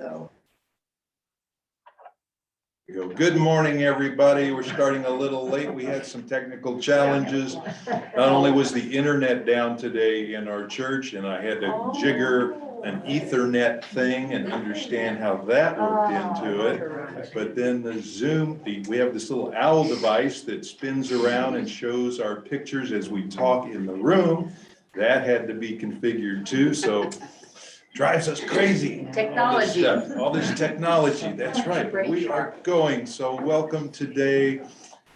So. Good morning, everybody. We're starting a little late. We had some technical challenges. Not only was the internet down today in our church, and I had to jigger an Ethernet thing and understand how that worked into it, but then the Zoom, we have this little owl device that spins around and shows our pictures as we talk in the room. That had to be configured too, so drives us crazy. Technology. All this technology, that's right. We are going, so welcome today.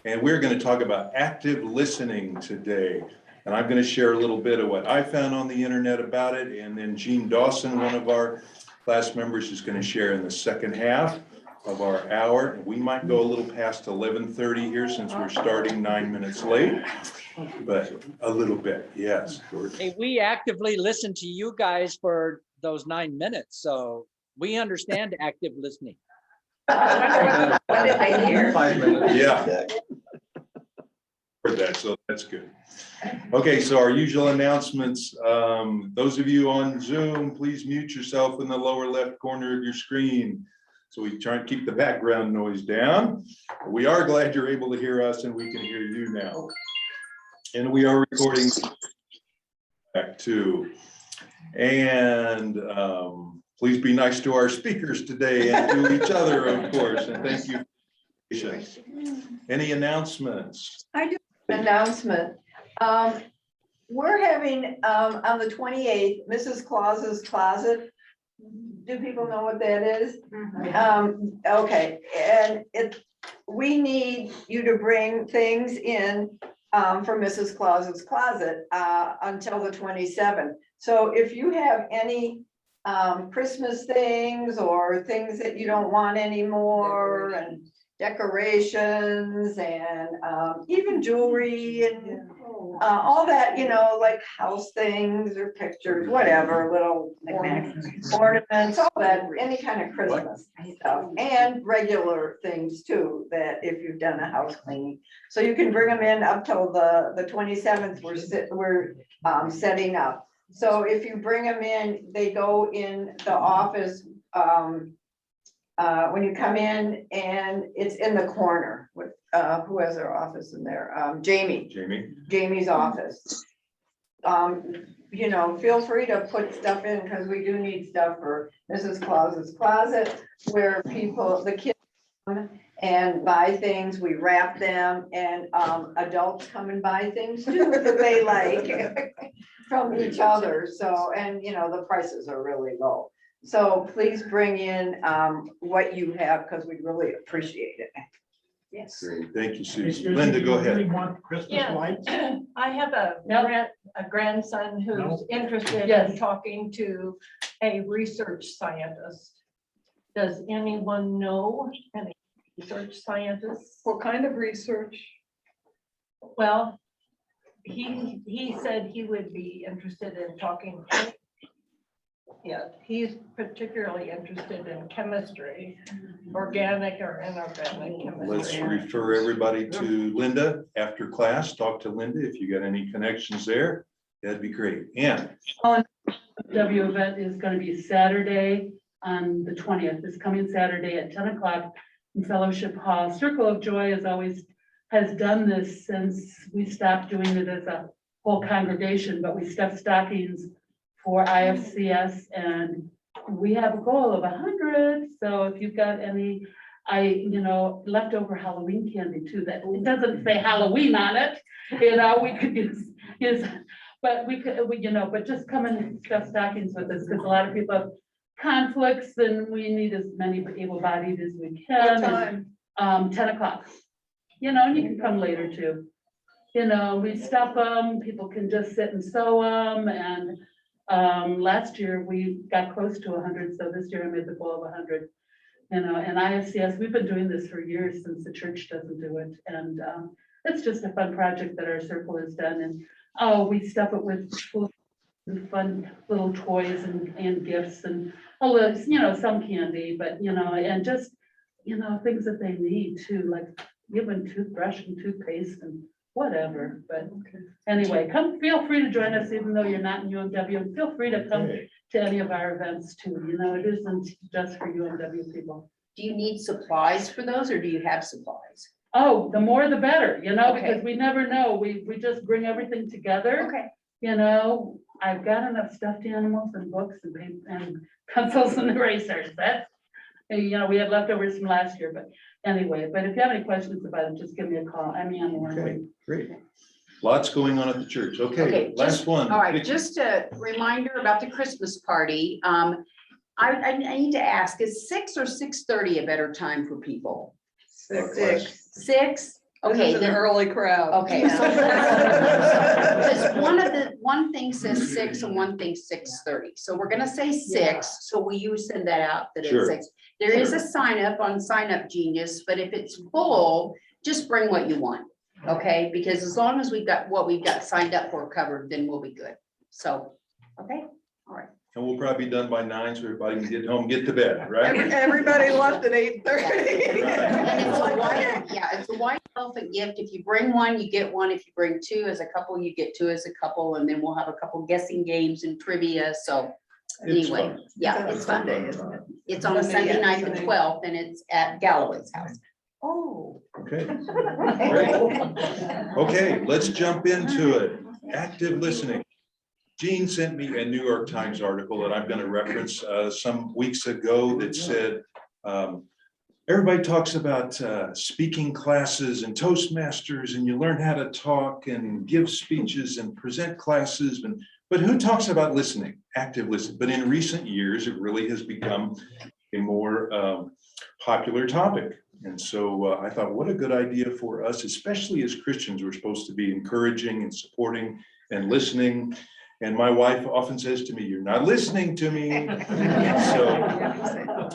And we're going to talk about active listening today. And I'm going to share a little bit of what I found on the internet about it. And then Gene Dawson, one of our class members, is going to share in the second half of our hour. We might go a little past 11:30 here since we're starting 9 minutes late, but a little bit, yes. Hey, we actively listen to you guys for those 9 minutes, so we understand active listening. What did they hear? 5 minutes. Yeah. Heard that, so that's good. Okay, so our usual announcements. Those of you on Zoom, please mute yourself in the lower left corner of your screen. So we try and keep the background noise down. We are glad you're able to hear us and we can hear you now. And we are recording back too. And please be nice to our speakers today and to each other, of course, and thank you. Any announcements? I do have an announcement. We're having on the 28th, Mrs. Claus's Closet. Do people know what that is? Okay, and we need you to bring things in for Mrs. Claus's Closet until the 27th. So if you have any Christmas things or things that you don't want anymore, and decorations and even jewelry and all that, you know, like house things or pictures, whatever, little ornaments, all that, any kind of Christmas stuff, and regular things too, that if you've done a house cleaning. So you can bring them in up till the 27th, we're setting up. So if you bring them in, they go in the office when you come in, and it's in the corner with who has their office in there? Jamie's office. You know, feel free to put stuff in because we do need stuff for Mrs. Claus's Closet, where the kids come and buy things, we wrap them, and adults come and buy things too that they like from each other. So, and you know, the prices are really low. So please bring in what you have because we really appreciate it. Yes. Great, thank you, Susan. Linda, go ahead. Want Christmas Yeah. lights? I have a grandson who's No. interested Yes. in talking to a research scientist. Does anyone know any research scientists? What kind of research? Well, he said he would be interested in talking. Yeah, he's particularly interested in chemistry, organic or inorganic Let's chemistry. refer everybody to Linda after class. Talk to Linda if you got any connections there. That'd be great. Ann. W event is going to be Saturday on the 20th, this coming Saturday at 10 o'clock in Fellowship Hall. Circle of Joy has done this since we stopped doing it as a whole congregation, but we stuffed stockings for IFCS, and we have a goal of 100. So if you've got any, leftover Halloween candy too, that it doesn't say Halloween on it, we could use, but but just come and stuff stockings with us, because a lot of people have conflicts and we need as many able-bodied as we can. What time? 10 o'clock, and you can come later too. We stuff them, people can just sit and sew them, and last year we got close to 100, so this year I made the goal of 100. And IFCS, we've been doing this for years since the church doesn't do it, and it's just a fun project that our circle has done. And we stuff it with fun little toys and gifts and some candy, but and just things that they need too, like even toothbrush and toothpaste and whatever, but anyway, feel free to join us, even though you're not in UMW, and feel free to come Okay. to any of our events too, it isn't just for UMW people. Do you need supplies for those or do you have supplies? Oh, the more the better, Okay. because we never know, we just bring everything together. Okay. I've got enough stuffed animals and books and pencils and erasers, that's, we had leftovers from last year, but anyway, but if you have any questions about it, just give me a call, I'm Ann Okay, Warren. great. Lots going on at the church. Okay, Okay, last just- one. All right, Vicky. just a reminder about the Christmas party. I need to ask, is 6 or 6:30 a better time for people? 6. 6? This Okay, is an then, early crowd. okay, so because one thing says 6 and one thing 6:30, so we're gonna say 6, so will you send that out that Sure. it's 6? There is a sign up on Sign Up Genius, but if it's full, just bring what you want, okay? Because as long as we've got what we've got signed up for covered, then we'll be good. So, okay, all right. And we'll probably be done by 9, so everybody can get home, get to bed, right? Everybody left at 8:30. And it's a white, yeah, it's a white elephant gift. If you bring one, you get one. If you bring 2 as a couple, you get 2 as a couple, and then we'll have a couple guessing games and trivia, so It's anyway, fun. yeah, it's fun. Sunday, isn't it? It's on Sunday, Sunday yeah, night, the Sunday. 12th, and it's at Galloway's house. Oh. Okay, okay, let's jump into it. Active listening. Gene sent me a New York Times article that I'm going to reference some weeks ago that said, everybody talks about speaking classes and Toastmasters, and you learn how to talk and give speeches and present classes, but who talks about listening, active listening? But in recent years, it really has become a more popular topic. And so I thought, what a good idea for us, especially as Christians, we're supposed to be encouraging and supporting and listening. And my wife often says to me, "You're not listening to me." So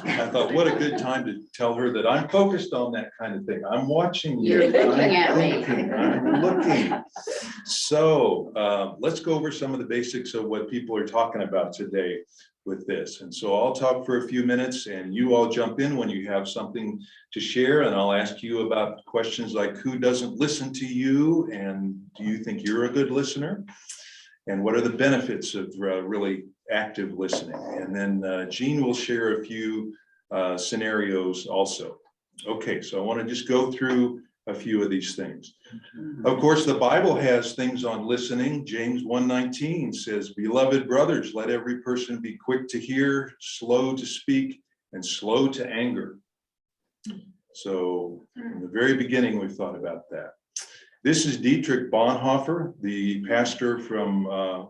I thought, what a good time to tell her that I'm focused on that kind of thing. I'm watching you. You're looking I'm at me. thinking, I'm looking. So let's go over some of the basics of what people are talking about today with this. And so I'll talk for a few minutes and you all jump in when you have something to share. And I'll ask you about questions like, who doesn't listen to you? And do you think you're a good listener? And what are the benefits of really active listening? And then Gene will share a few scenarios also. Okay, so I want to just go through a few of these things. Of course, the Bible has things on listening. James 1:19 says, "Beloved brothers, let every person be quick to hear, slow to speak, and slow to anger." So in the very beginning, we thought about that. This is Dietrich Bonhoeffer, the pastor from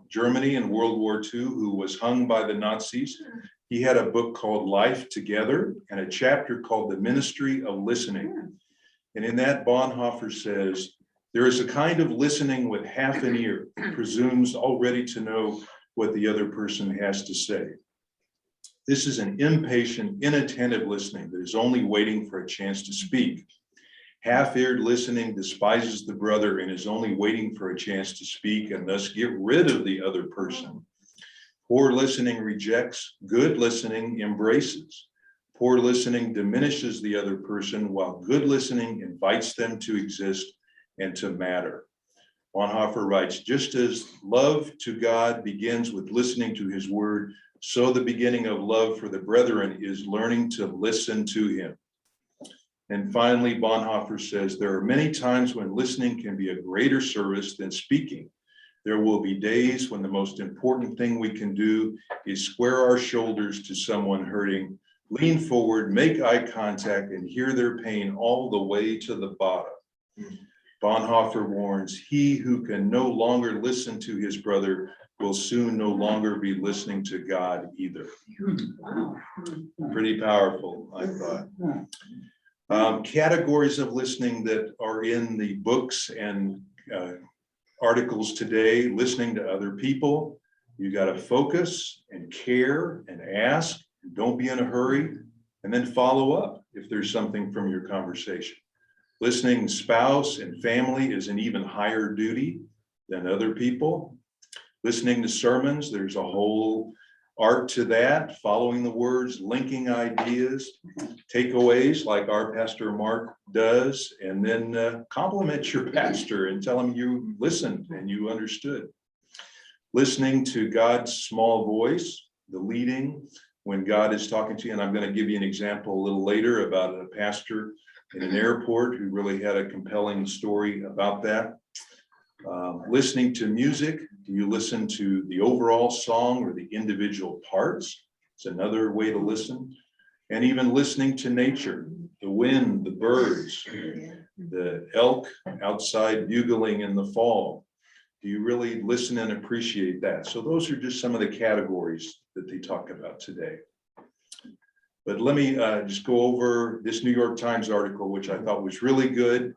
Germany in World War II, who was hung by the Nazis. He had a book called Life Together and a chapter called The Ministry of Listening. And in that, Bonhoeffer says, there is a kind of listening with half an ear, presumes already to know what the other person has to say. This is an impatient, inattentive listening that is only waiting for a chance to speak. Half-eared listening despises the brother and is only waiting for a chance to speak and thus get rid of the other person. Poor listening rejects, good listening embraces. Poor listening diminishes the other person, while good listening invites them to exist and to matter. Bonhoeffer writes, just as love to God begins with listening to his word, so the beginning of love for the brethren is learning to listen to him. And finally, Bonhoeffer says, there are many times when listening can be a greater service than speaking. There will be days when the most important thing we can do is square our shoulders to someone hurting, lean forward, make eye contact, and hear their pain all the way to the bottom. Bonhoeffer warns, he who can no longer listen to his brother will soon no longer be listening to God either. Pretty powerful, I thought. Categories of listening that are in the books and articles today: listening to other people. You got to focus and care and ask. Don't be in a hurry, and then follow up if there's something from your conversation. Listening spouse and family is an even higher duty than other people. Listening to sermons, there's a whole art to that, following the words, linking ideas, takeaways like our Pastor Mark does, and then compliment your pastor and tell him you listened and you understood. Listening to God's small voice, the leading when God is talking to you. And I'm going to give you an example a little later about a pastor in an airport who really had a compelling story about that. Listening to music, do you listen to the overall song or the individual parts? It's another way to listen. And even listening to nature, the wind, the birds, the elk outside bugling in the fall. Do you really listen and appreciate that? So those are just some of the categories that they talk about today. But let me just go over this New York Times article, which I thought was really good,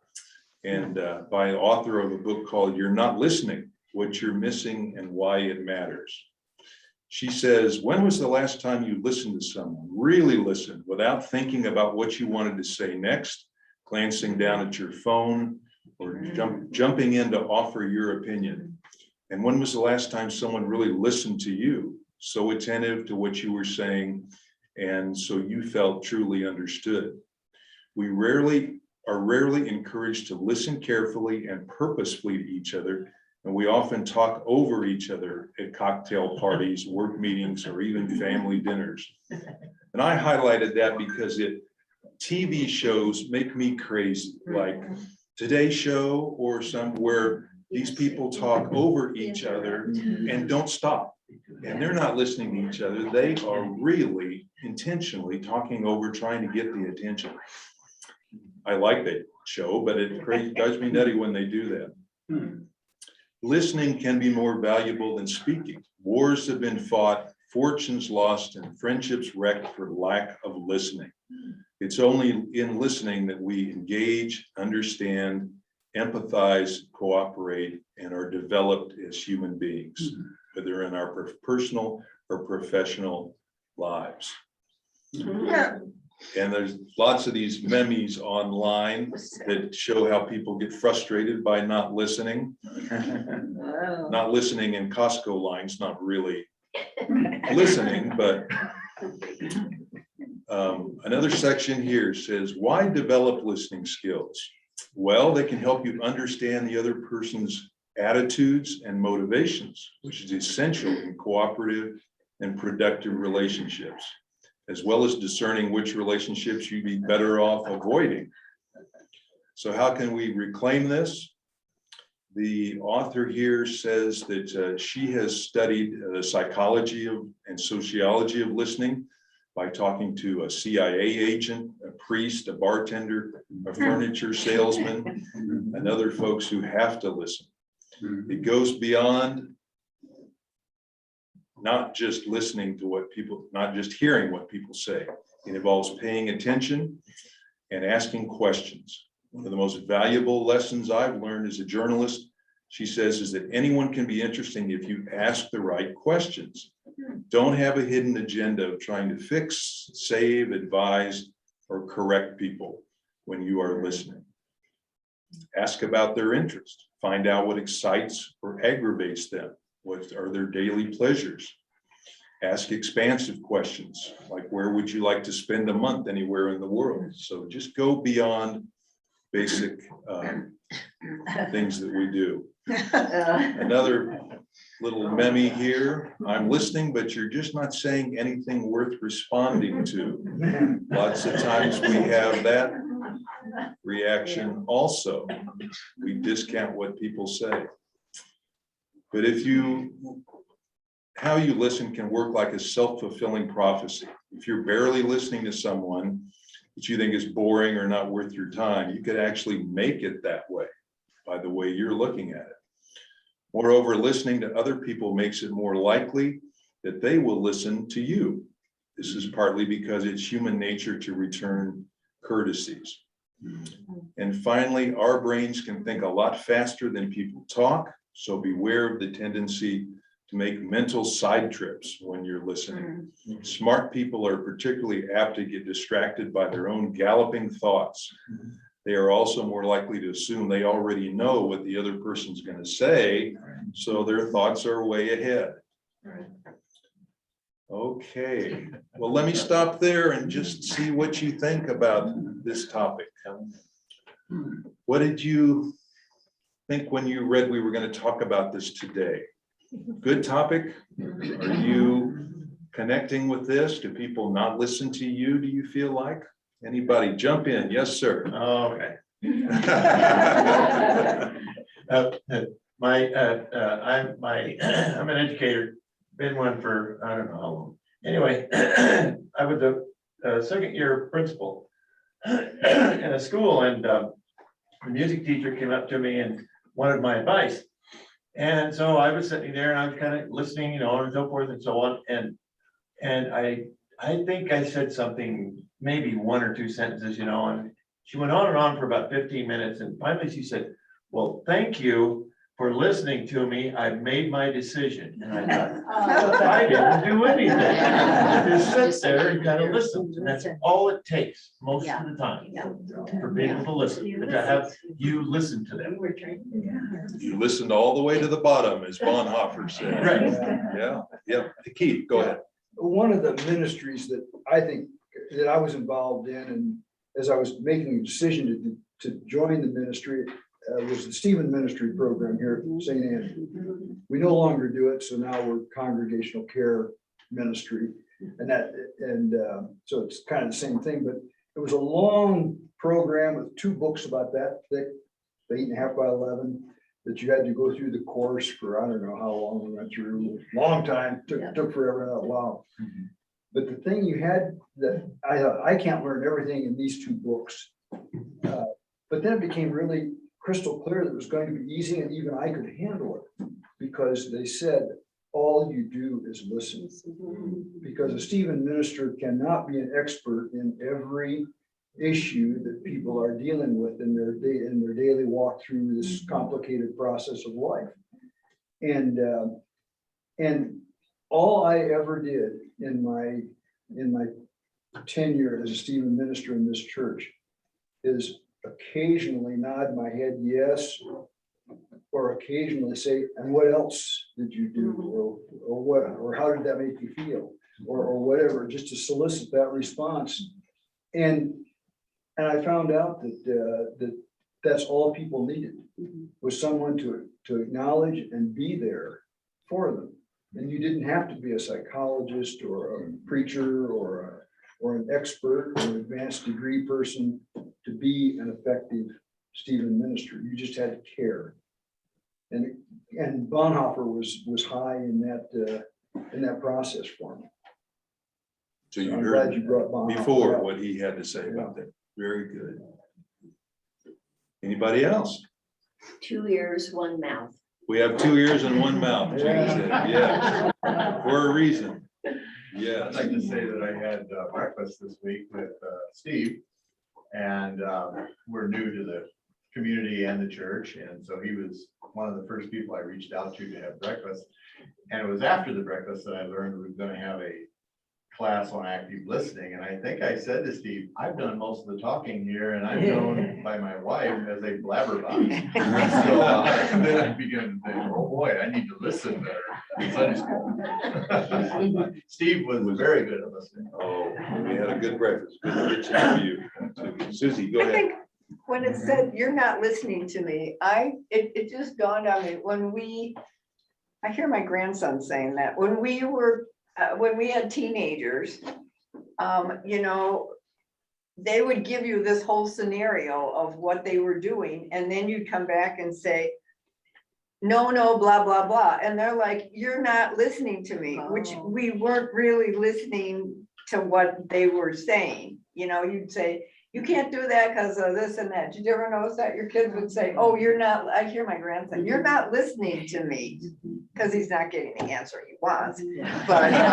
and by an author of a book called You're Not Listening, What You're Missing and Why It Matters. She says, when was the last time you listened to someone, really listened, without thinking about what you wanted to say next, glancing down at your phone, or jumping in to offer your opinion? And when was the last time someone really listened to you, so attentive to what you were saying, and so you felt truly understood? We are rarely encouraged to listen carefully and purposefully to each other, and we often talk over each other at cocktail parties, work meetings, or even family dinners. And I highlighted that because TV shows make me crazy, like Today Show or somewhere these people talk over each other and don't stop. And they're not listening to each other. They are really intentionally talking over, trying to get the attention. I like that show, but it drives me nutty when they do that. Listening can be more valuable than speaking. Wars have been fought, fortunes lost, and friendships wrecked for lack of listening. It's only in listening that we engage, understand, empathize, cooperate, and are developed as human beings, whether in our personal or professional lives. Yeah. And there's lots of these memes online that show how people get frustrated by not listening. Not listening in Costco lines, not really listening, but another section here says, why develop listening skills? Well, they can help you understand the other person's attitudes and motivations, which is essential in cooperative and productive relationships, as well as discerning which relationships you'd be better off avoiding. So how can we reclaim this? The author here says that she has studied the psychology and sociology of listening by talking to a CIA agent, a priest, a bartender, a furniture salesman, and other folks who have to listen. It goes beyond not just listening to what people, not just hearing what people say. It involves paying attention and asking questions. One of the most valuable lessons I've learned as a journalist, she says, is that anyone can be interesting if you ask the right questions. Don't have a hidden agenda of trying to fix, save, advise, or correct people when you are listening. Ask about their interest. Find out what excites or aggravates them. What are their daily pleasures? Ask expansive questions, like where would you like to spend a month anywhere in the world? So just go beyond basic things that we do. Another little meme here. I'm listening, but you're just not saying anything worth responding to. Lots of times we have that reaction also. We discount what people say. But how you listen can work like a self-fulfilling prophecy. If you're barely listening to someone that you think is boring or not worth your time, you could actually make it that way by the way you're looking at it. Moreover, listening to other people makes it more likely that they will listen to you. This is partly because it's human nature to return courtesies. And finally, our brains can think a lot faster than people talk, so beware of the tendency to make mental side trips when you're listening. Smart people are particularly apt to get distracted by their own galloping thoughts. They are also more likely to assume they already know what the other person's going to say, so their thoughts are way ahead. Okay, well, let me stop there and just see what you think about this topic. What did you think when you read we were going to talk about this today? Good topic? Are you connecting with this? Do people not listen to you, do you feel like? Anybody jump in? Yes, sir. Okay. I'm an educator, been one for, I don't know how long. Anyway, I was a second year principal in a school, and the music teacher came up to me and wanted my advice. And so I was sitting there and I was kind of listening, you know, and so forth and so on. And I think I said something, maybe one or two sentences, you know, and she went on and on for about 15 minutes. And finally she said, well, thank you for listening to me. I've made my decision. And I thought, I didn't do anything. Just sit there and kind of listen. And that's all it takes most of the time for people to listen, to have you listen to them. You listened all the way to the bottom, as Bonhoeffer said. Right. Yeah. Keith, go ahead. One of the ministries that I think that I was involved in, and as I was making a decision to join the ministry, was the Stephen Ministry program here at St. Andrew. We no longer do it, so now we're congregational care ministry, and so it's kind of the same thing. But it was a long program with 2 books about that thick, 8.5 by 11. That you had to go through the course for, I don't know how long we went through, long time, took forever, a while. But the thing you had that I can't learn everything in these 2 books. But then it became really crystal clear that it was going to be easy and even I could handle it. Because they said, all you do is listen. Because a Stephen minister cannot be an expert in every issue that people are dealing with in their daily walk through this complicated process of life. And all I ever did in my tenure as a Stephen minister in this church is occasionally nod my head yes, or occasionally say, and what else did you do, or what, or how did that make you feel, or whatever, just to solicit that response. And I found out that that's all people needed, was someone to acknowledge and be there for them. And you didn't have to be a psychologist or a preacher or an expert or an advanced degree person to be an effective Stephen minister. You just had to care. And Bonhoeffer was high in that process for me. So you I'm heard glad you brought Bonhoeffer before up. what he had to say about that. Very good. Anybody else? 2 ears, 1 mouth. We have 2 ears and 1 mouth. Judy said. Yeah, for a reason. I'd Yes. like to say that I had breakfast this week with Steve, and we're new to the community and the church, and so he was one of the first people I reached out to have breakfast. And it was after the breakfast that I learned we were going to have a class on active listening, and I think I said to Steve, I've done most of the talking here, and I'm known by my wife as a blabbermouth. So then I began to think, oh boy, I need to listen better in Sunday school. Steve was very good at listening. Oh, we had a good breakfast. Good to get to know you. Susie, go I ahead. think when it said, you're not listening to me, it just dawned on me I hear my grandson saying that, when we had teenagers, you know, they would give you this whole scenario of what they were doing, and then you'd come back and say, no, blah, blah, blah. And they're like, you're not listening to me, which we weren't really listening to what they were saying. You know, you'd say, you can't do that because of this and that. Did you ever notice that your kids would say, oh, you're not, I hear my grandson, you're not listening to me, because he's not getting the answer he wants. But, you know,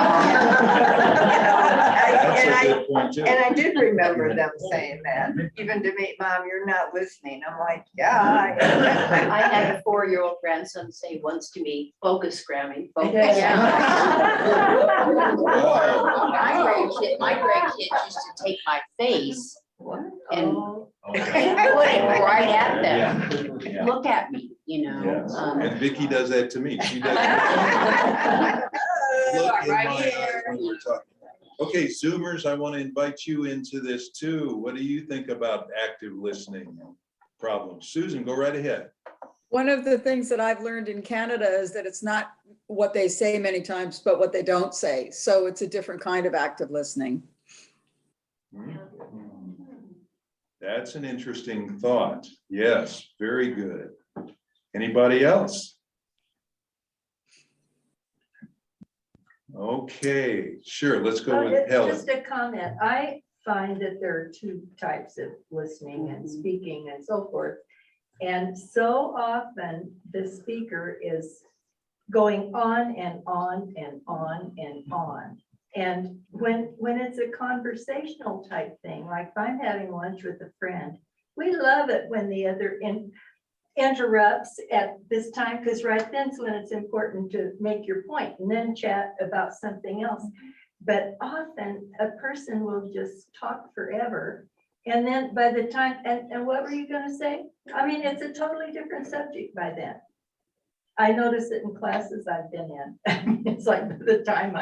That's a good point too. and I did remember them saying that, even to me, Mom, you're not listening. I'm like, yeah. I had a 4-year-old grandson say once to me, focus, Grammy, focus. Wow. My grandkids used to take my face and put it Okay. right at them. Yeah. Look at me, you know. Yes. um, And Vicky does that to me. She does. Look in Right my here. eyes. when we're talking. Okay, Zoomers, I want to invite you into this too. What do you think about active listening problems? Susan, go right ahead. One of the things that I've learned in Canada is that it's not what they say many times, but what they don't say. So it's a different kind of active listening. That's an interesting thought. Yes, very good. Anybody else? Okay, sure, let's go with It's Helen. just a comment. I find that there are two types of listening and speaking and so forth. And so often the speaker is going on and on and on and on. And when it's a conversational type thing, like if I'm having lunch with a friend, we love it when the other interrupts at this time, because right then's when it's important to make your point and then chat about something else. But often a person will just talk forever. And then by the time, and what were you gonna say? I mean, it's a totally different subject by then. I notice it in classes I've been in. It's like by the time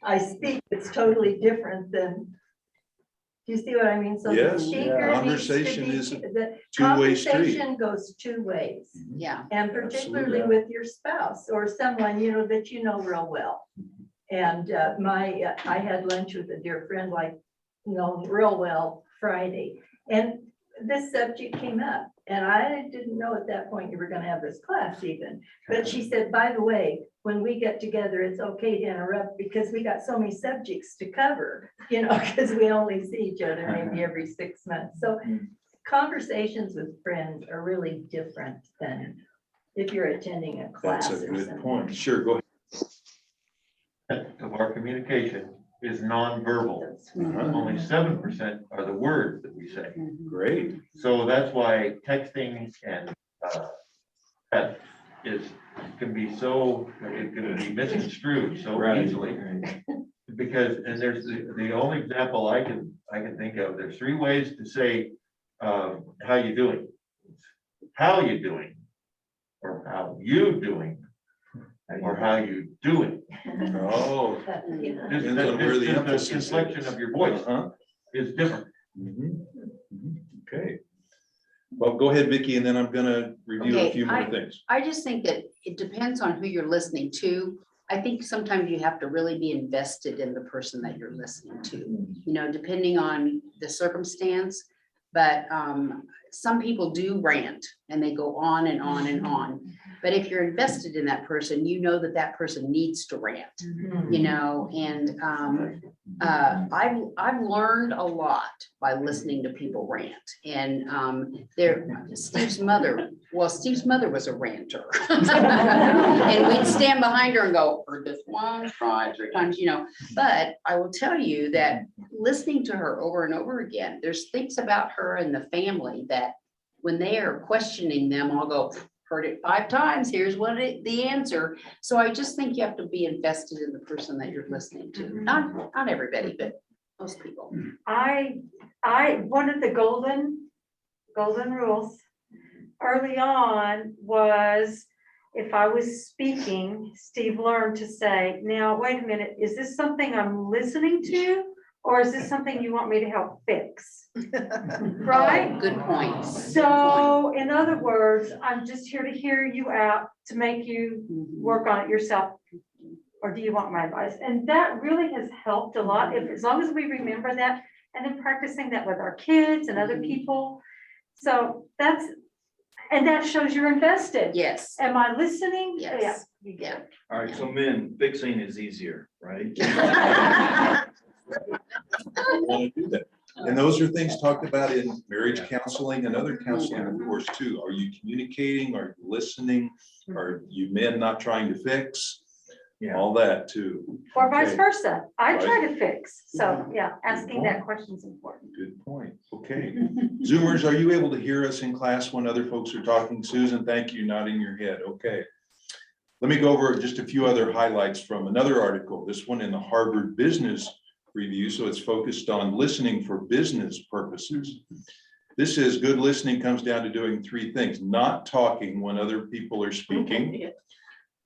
I speak, it's totally different than, do you see what I mean? So the Yes, speaker needs to conversation be- is a the two-way street. conversation goes two ways. Yeah. And particularly Absolutely. with your spouse or someone, that you know real well. And I had lunch with a dear friend, real well Friday. And this subject came up and I didn't know at that point you were gonna have this class even. But she said, by the way, when we get together, it's okay to interrupt because we got so many subjects to cover, because we only see each other maybe every 6 months. So conversations with friends are really different than if you're attending a class That's a or good something. point. Sure, go Of our communication is nonverbal. ahead. Only 7% are the words that we say. Great. So that's why texting and that can be misconstrued so Right. easily. Because, and there's the only example I can think of, there's 3 ways to say, how you doing? How you doing? Or how you doing? Or how you doing? Oh. Just Depends on where the just emphasis inflection is. of your voice Uh-huh. is different. Mhm. Mhm. Okay. Well, go ahead, Vicky, and then I'm gonna review a Okay, few more things. I just think that it depends on who you're listening to. I think sometimes you have to really be invested in the person that you're listening to, depending on the circumstance. But some people do rant and they go on and on and on. But if you're invested in that person, you know that person needs to rant, and I've learned a lot by listening to people rant. And Steve's mother was a ranter. And we'd stand behind her and go, heard this 1, 2, 3 times, But I will tell you that listening to her over and over again, there's things about her and the family that when they are questioning them, I'll go, heard it 5 times, here's the answer. So I just think you have to be invested in the person that you're listening to. Not everybody, but most people. One of the golden rules early on was if I was speaking, Steve learned to say, now, wait a minute, is this something I'm listening to? Or is this something you want me to help fix? Right? Oh, good point. So in other words, I'm just here to hear you out to make you work on it yourself. Or do you want my advice? And that really has helped a lot. As long as we remember that and then practicing that with our kids and other people. So and that shows you're invested. Yes. Am I listening? Yes. Yeah. All right, so men, fixing is easier, right? I want to do that. And those are things talked about in marriage counseling and other counseling, of course, too. Are you communicating? Are you listening? Are you men not trying to fix? All that too. Or vice Okay. versa. I try Right. to fix. So yeah, asking that question is important. Good point. Okay. Zoomers, are you able to hear us in class when other folks are talking? Susan, thank you, nodding your head. Okay. Let me go over just a few other highlights from another article, this one in the Harvard Business Review. So it's focused on listening for business purposes. This is good listening comes down to doing 3 things: not talking when other people are speaking,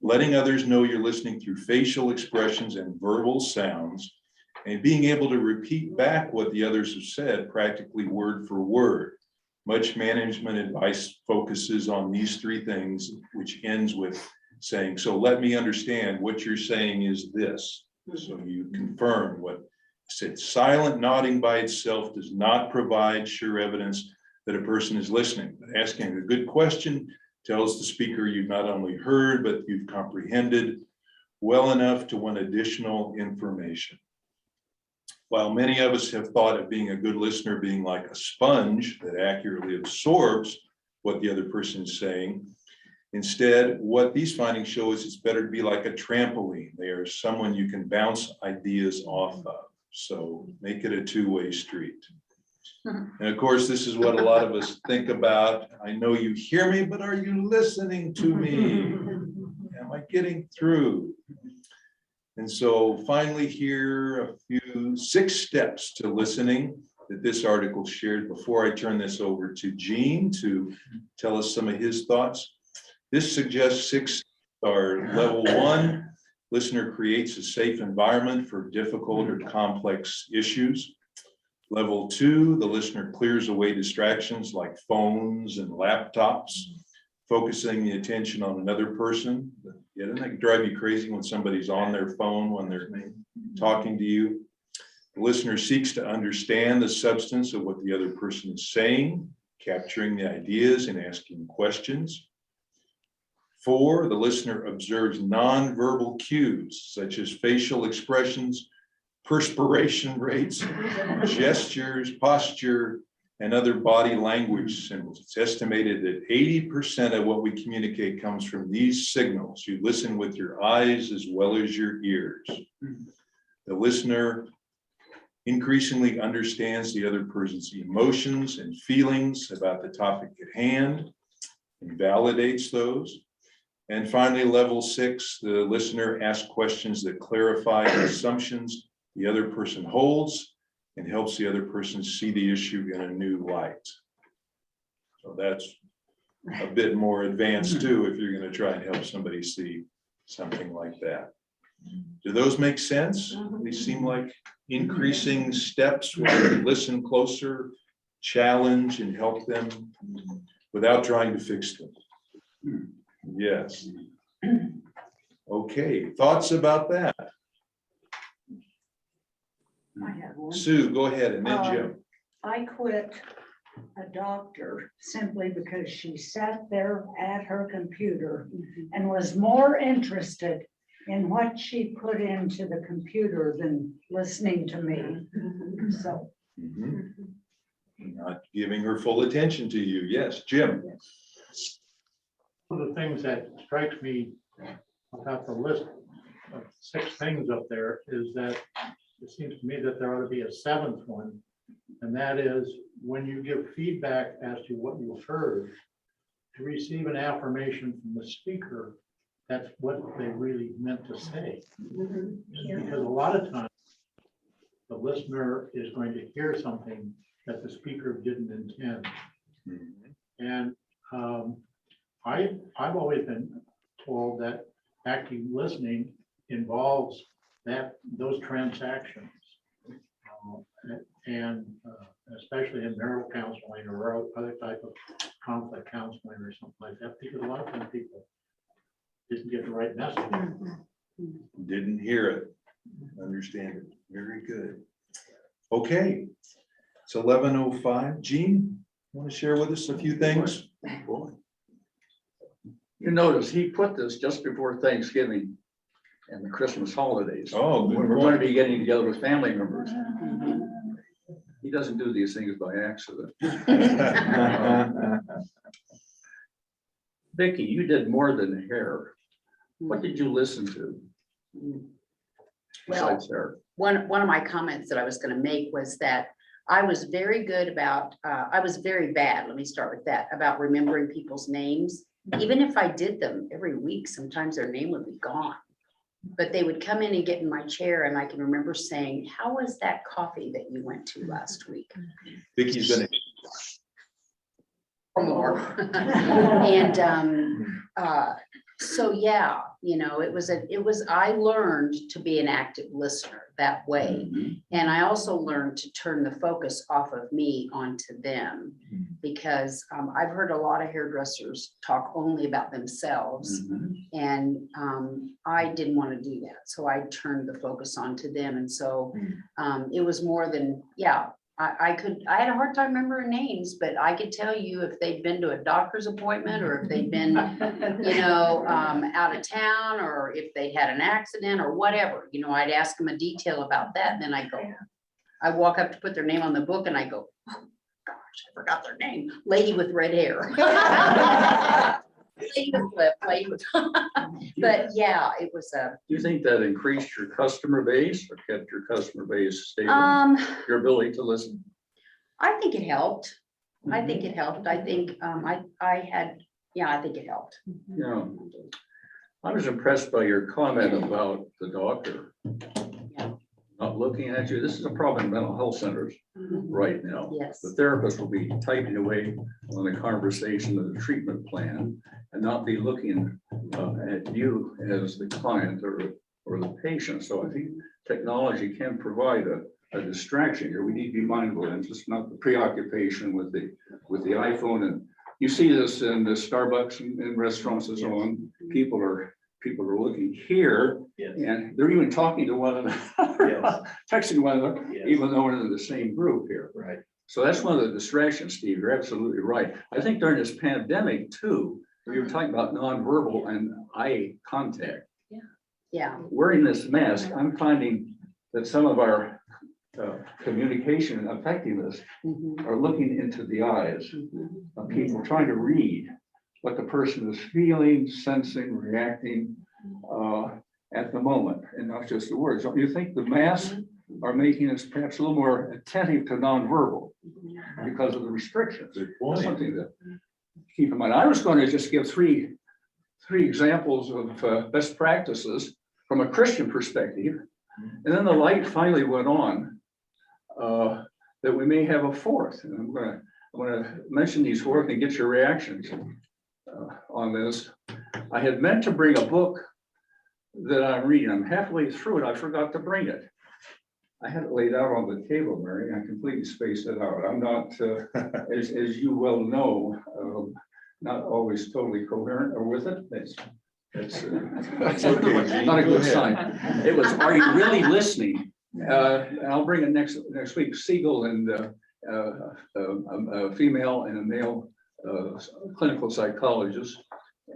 letting others know you're listening through facial expressions and verbal sounds, and being able to repeat back what the others have said practically word for word. Much management advice focuses on these three things, which ends with saying, so let me understand what you're saying is this. So you confirm what said. Silent nodding by itself does not provide sure evidence that a person is listening. But asking a good question tells the speaker you've not only heard, but you've comprehended well enough to want additional information. While many of us have thought of being a good listener being like a sponge that accurately absorbs what the other person is saying, instead, what these findings show is it's better to be like a trampoline. They are someone you can bounce ideas off of. So make it a two-way street. And of course, this is what a lot of us think about. I know you hear me, but are you listening to me? Am I getting through? And so finally here, a few 6 steps to listening that this article shared before I turn this over to Gene to tell us some of his thoughts. This suggests 6 are level 1, listener creates a safe environment for difficult or complex issues. Level 2, the listener clears away distractions like phones and laptops, focusing the attention on another person. Yeah, doesn't that drive you crazy when somebody's on their phone when they're talking to you? The listener seeks to understand the substance of what the other person is saying, capturing the ideas and asking questions. 4, the listener observes nonverbal cues such as facial expressions, perspiration rates, gestures, posture, and other body language symbols. It's estimated that 80% of what we communicate comes from these signals. You listen with your eyes as well as your ears. The listener increasingly understands the other person's emotions and feelings about the topic at hand and validates those. And finally, level 6, the listener asks questions that clarify the assumptions the other person holds and helps the other person see the issue in a new light. So that's a bit more advanced too, if you're going to try and help somebody see something like that. Do those make sense? They seem like increasing steps where you listen closer, challenge and help them without trying to fix them. Yes. Okay, thoughts about that? I have one. Sue, go ahead, and then Jim. I quit a doctor simply because she sat there at her computer and was more interested in what she put into the computer than listening to me. So. Not giving her full attention to you. Yes, Jim. One of the things that strikes me about the list of 6 things up there is that it seems to me that there ought to be a 7th one, and that is when you give feedback as to what you've heard, to receive an affirmation from the speaker, that's what they really meant to say. Because a lot of times, the listener is going to hear something that the speaker didn't intend. And I've always been told that active listening involves those transactions. And especially in marital counseling or other type of conflict counseling or something like that, because a lot of times people didn't get the right message. Didn't hear it, understand it. Very good. Okay, it's 11:05. Gene, want to share with us a few things? You notice he put this just before Thanksgiving and the Christmas holidays. Oh, good When we're going to be getting together with family members. He doesn't do these things by accident. Vicki, you did more than hair. What did you listen to? Well, Besides hair? one of my comments that I was going to make was that I was very good about, I was very bad, let me start with that, about remembering people's names. Even if I did them every week, sometimes their name would be gone. But they would come in and get in my chair and I can remember saying, how was that coffee that you went to last week? Vicki's gonna. Or more. And so, yeah, you know, I learned to be an active listener that way. And I also learned to turn the focus off of me onto them, because I've heard a lot of hairdressers talk only about themselves. And I didn't want to do that. So I turned the focus onto them. And so it was more than, yeah, I had a hard time remembering names, but I could tell you if they'd been to a doctor's appointment, or if they'd been, you know, out of town, or if they had an accident or whatever, you know, I'd ask them a detail about that. And then I walk up to put their name on the book and I go, oh gosh, I forgot their name. Lady with red hair. Lady with flip, lady with, but yeah, it was a. Do you think that increased your customer base or kept your customer base stable? Your ability to listen? I think it helped. I think it helped. I think I think it helped. Yeah. I was impressed by your comment about the doctor not looking at you. This is a problem in mental health centers right now. Yes. The therapist will be typing away on the conversation of the treatment plan and not be looking at you as the client or the patient. So I think technology can provide a distraction here. We need to be mindful and just not the preoccupation with the iPhone. And you see this in the Starbucks and restaurants and so on. People are looking here, and they're even talking to one another, texting one another, even though we're in the same group here. Right. So that's one of the distractions, Steve. You're absolutely right. I think during this pandemic too, we were talking about nonverbal and eye contact. Yeah. Wearing this mask, I'm finding that some of our communication and effectiveness are looking into the eyes of people, trying to read what the person is feeling, sensing, reacting at the moment, and not just the words. Don't you think the masks are making us perhaps a little more attentive to nonverbal because of the restrictions? That's something to keep in mind. I was going to just give three examples of best practices from a Christian perspective, and then the light finally went on that we may have a fourth. And I'm going to mention these fourth and get your reactions on this. I had meant to bring a book that I'm reading. I'm halfway through it. I forgot to bring it. I had it laid out on the table, Mary. I completely spaced it out. I'm not, as you well know, not always totally coherent or with it. It's okay. not a Go good ahead. sign. It was, are you really listening? I'll bring it next week. Siegel and a female and a male clinical psychologist,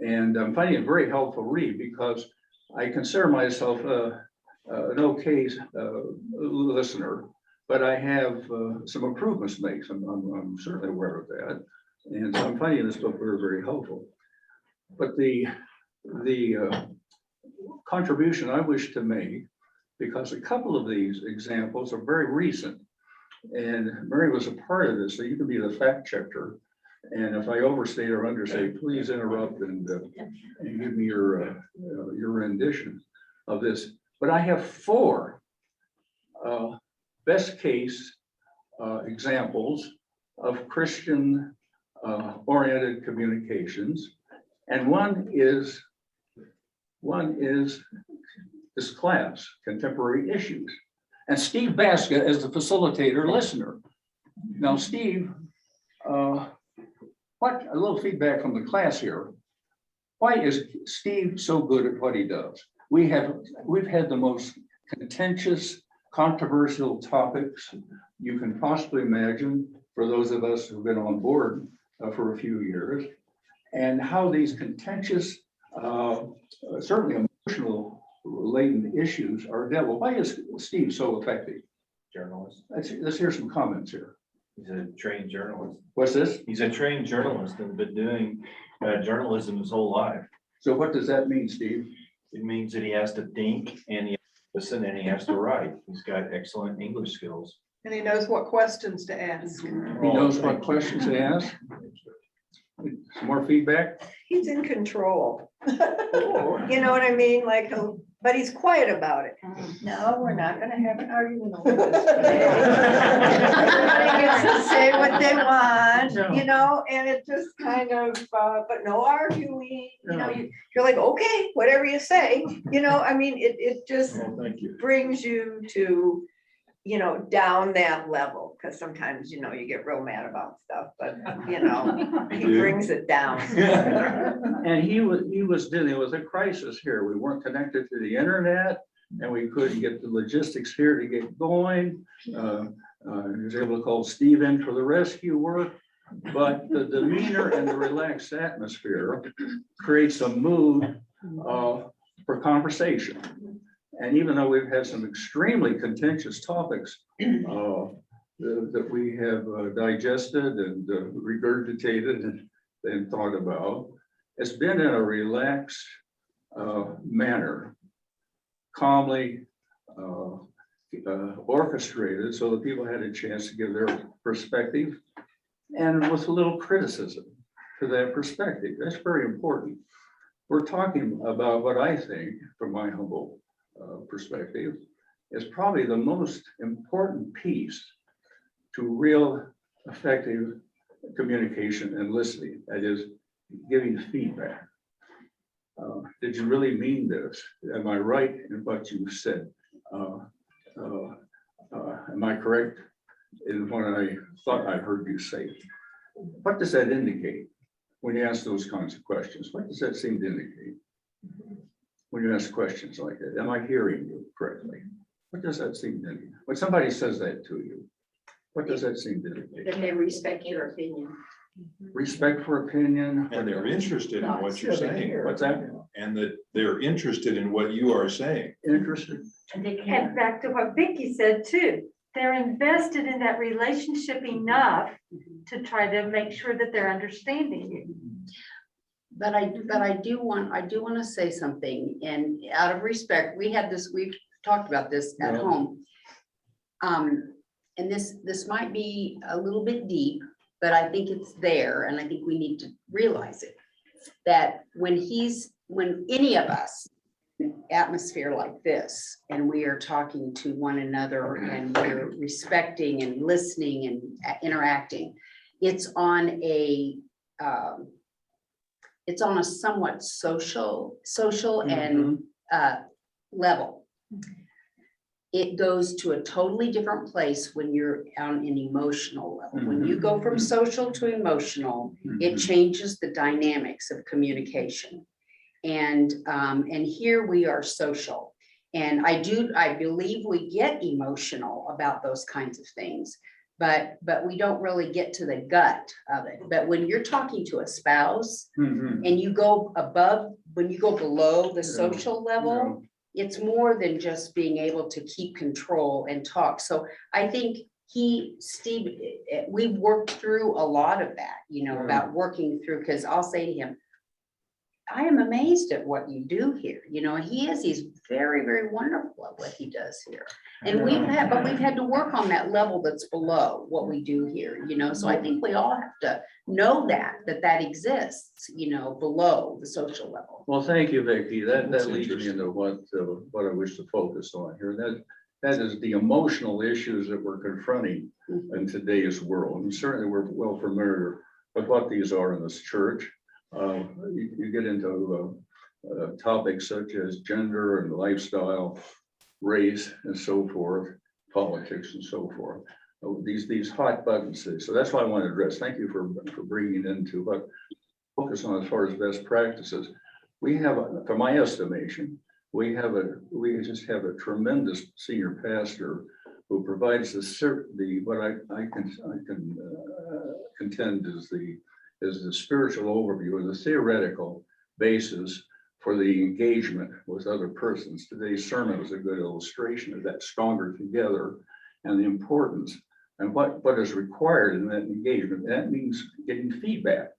and I'm finding it a very helpful read because I consider myself an okay listener, but I have some improvements to make. I'm certainly aware of that, and so I'm finding this book very, very helpful. But the contribution I wish to make, because a couple of these examples are very recent, and Mary was a part of this, so you can be the fact checker. And if I overstate or understate, please interrupt and give me your rendition of this. But I have four best case examples of Christian oriented communications, and one is this class, Contemporary Issues, and Steve Baskett as the facilitator listener. Now, Steve, what a little feedback from the class here. Why is Steve so good at what he does? We've had the most contentious, controversial topics you can possibly imagine for those of us who've been on board for a few years, and how these contentious, certainly emotional latent issues are dealt with. Why is Steve so effective? Journalist. Let's hear some comments here. He's a trained journalist. What's this? He's a trained journalist and been doing journalism his whole life. So what does that mean, Steve? It means that he has to think and he has to listen and he has to write. He's got excellent English skills. And he knows what questions to ask. He knows what questions to ask. Some more feedback? He's in control. You know what I mean? Like, but he's quiet about it. No, we're not gonna have an argument over this. Everybody gets to say what they want, Yeah. you know, and it just kind of, but no arguing, you know, you're like, okay, whatever you say, you know, I mean, it just Oh, thank you. brings you to, you know, down that level, because sometimes, you know, you get real mad about stuff, but, you know, he do. brings it down. And he was dealing with a crisis here. We weren't connected to the internet and we couldn't get the logistics here to get going. He was able to call Steve in for the rescue work. But the demeanor and the relaxed atmosphere creates a mood for conversation. And even though we've had some extremely contentious topics that we have digested and regurgitated and thought about, it's been in a relaxed manner, calmly orchestrated, so that people had a chance to give their perspective and with a little criticism to that perspective. That's very important. We're talking about what I think, from my humble perspective, is probably the most important piece to real effective communication and listening. That is giving feedback. Did you really mean this? Am I right in what you said? Am I correct in what I thought I heard you say? What does that indicate when you ask those kinds of questions? What does that seem to indicate? When you ask questions like that, am I hearing you correctly? What does that seem to indicate? When somebody says that to you, what does that seem to indicate? That they respect your opinion. Respect for opinion. And they're interested in what you're saying. What's that? And that they're interested in what you are saying. Interested. And back to what Vicky said too, they're invested in that relationship enough to try to make sure that they're understanding you. But I do want to say something, and out of respect, we've talked about this at home. And this might be a little bit deep, but I think it's there, and I think we need to realize it. That when any of us, atmosphere like this, and we are talking to one another and we're respecting and listening and interacting, it's on a somewhat social and level. It goes to a totally different place when you're on an emotional level. When you go from social to emotional, it changes the dynamics of communication. And here we are social. And I believe we get emotional about those kinds of things, but we don't really get to the gut of it. But when you're talking to a spouse and you go below the social level, it's more than just being able to keep control and talk. So I think Steve, we've worked through a lot of that, about working through, because I'll say to him, I am amazed at what you do here. He's very, very wonderful at what he does here. And we've had to work on that level that's below what we do here, so I think we all have to know that exists, below the social level. Well, thank you, Vicki. That leads me into what I wish to focus on here. That is the emotional issues that we're confronting in today's world. And certainly we're well familiar with what these are in this church. You get into topics such as gender and lifestyle, race and so forth, politics and so forth. These hot buttons. So that's what I want to address. Thank you for bringing into what focus on as far as best practices. We have, from my estimation, we just have a tremendous senior pastor who provides what I can contend is the spiritual overview and the theoretical basis for the engagement with other persons. Today's sermon was a good illustration of that, stronger together, and the importance and what is required in that engagement. That means getting feedback.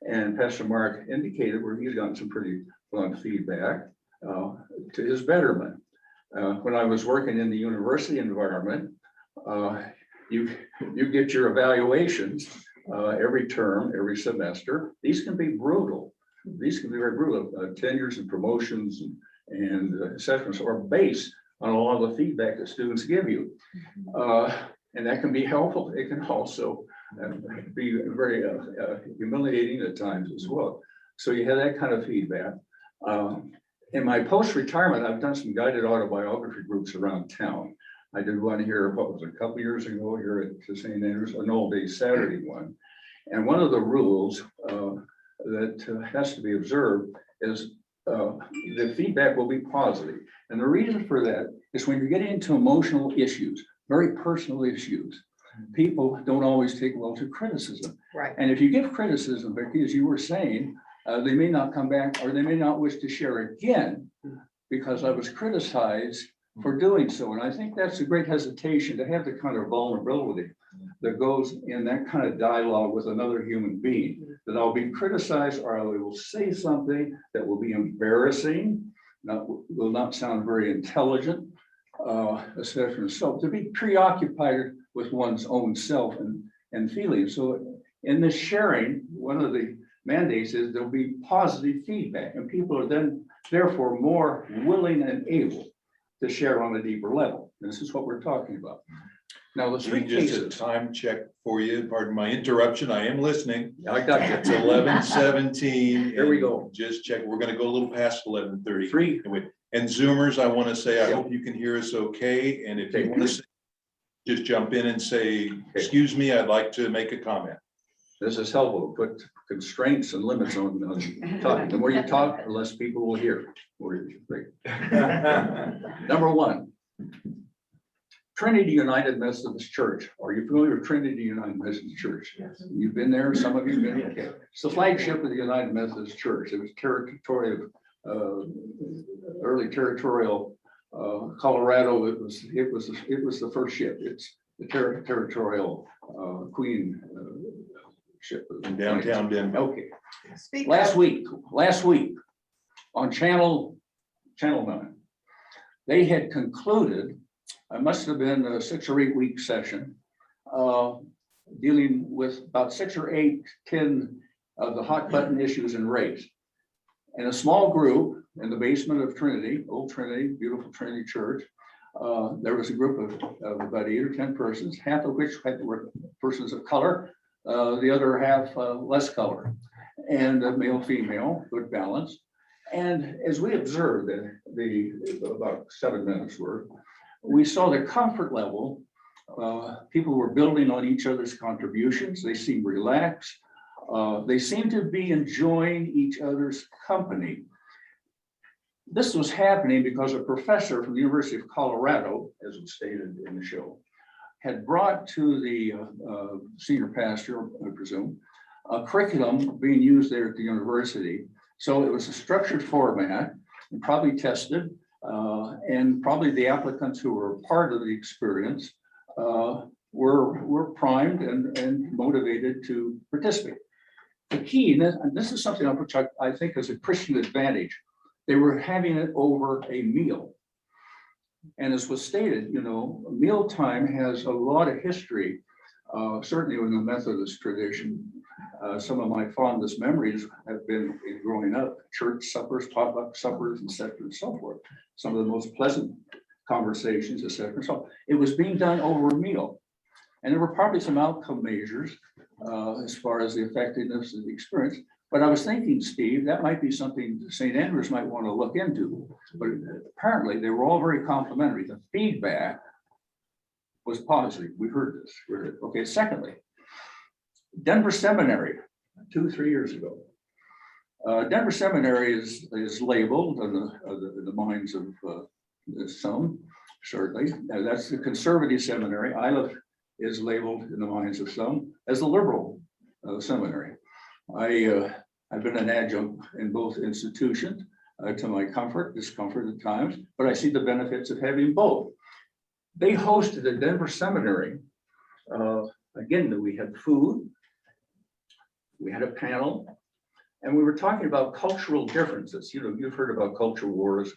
And Pastor Mark indicated where he's gotten some pretty blunt feedback to his betterment. When I was working in the university environment, you get your evaluations every term, every semester. These can be brutal. These can be very brutal. Tenures and promotions and assessments are based on a lot of the feedback that students give you. And that can be helpful. It can also be very humiliating at times as well. So you had that kind of feedback. In my post-retirement, I've done some guided autobiography groups around town. I did one here, what was it, a couple years ago here at St. Andrews, an all-day Saturday one. And one of the rules that has to be observed is the feedback will be positive. And the reason for that is when you're getting into emotional issues, very personal issues, people don't always take well to criticism. Right. And if you give criticism, Becky, as you were saying, they may not come back or they may not wish to share again because I was criticized for doing so. And I think that's a great hesitation to have the kind of vulnerability that goes in that kind of dialogue with another human being, that I'll be criticized or I will say something that will be embarrassing, will not sound very intelligent, etc. So to be preoccupied with one's own self and feelings. So in this sharing, one of the mandates is there'll be positive feedback and people are then therefore more willing and able to share on a deeper level. This is what we're talking about. Now, the three Just a cases. time check for you. Pardon my interruption. I am listening. I got you. It's 11:17. Here we go. Just check. We're gonna go a little past 11:30. Three. And Zoomers, I want to say, I Yep. hope you can hear us okay. And if you Okay. want to just jump in and say, excuse me, I'd like to make a comment. This is helpful, put constraints and limits on talking. The more you talk, the less people will hear. Number one, Trinity United Methodist Church. Are you familiar with Trinity United Methodist Church? Yes. You've been there, some of you have been, okay. It's the flagship of the United Methodist Church. It was territorial, early territorial Colorado. It was the first ship. It's the territorial Queen ship. In downtown Denver. Okay. Speak Last up. week, on Channel 9, they had concluded, it must have been a 6 or 8 week session, dealing with about 6 or 8, 10 of the hot button issues in race. In a small group in the basement of Trinity, Old Trinity, beautiful Trinity Church, there was a group of about 8 or 10 persons, half of which were persons of color, the other half less color, and male, female, good balance. And as we observed about 7 minutes worth, we saw the comfort level. People were building on each other's contributions. They seemed relaxed. They seemed to be enjoying each other's company. This was happening because a professor from the University of Colorado, as was stated in the show, had brought to the senior pastor, I presume, a curriculum being used there at the university. So it was a structured format and probably tested, and probably the applicants who were part of the experience were primed and motivated to participate. The key, and this is something which I think is a Christian advantage, they were having it over a meal. And as was stated, mealtime has a lot of history, certainly in the Methodist tradition. Some of my fondest memories have been in growing up, church suppers, potluck suppers, et cetera, and so forth. Some of the most pleasant conversations, et cetera. So it was being done over a meal. And there were probably some outcome measures as far as the effectiveness of the experience. But I was thinking, Steve, that might be something St. Andrews might want to look into. But apparently they were all very complimentary. The feedback was positive. We heard this. Okay, secondly, Denver Seminary, 2-3 years ago. Denver Seminary is labeled in the minds of some, certainly. That's the conservative seminary. Iliff is labeled in the minds of some as a liberal seminary. I've been an adjunct in both institutions to my comfort, discomfort at times, but I see the benefits of having both. They hosted a Denver Seminary. Again, we had food, we had a panel, and we were talking about cultural differences. You've heard about cultural wars,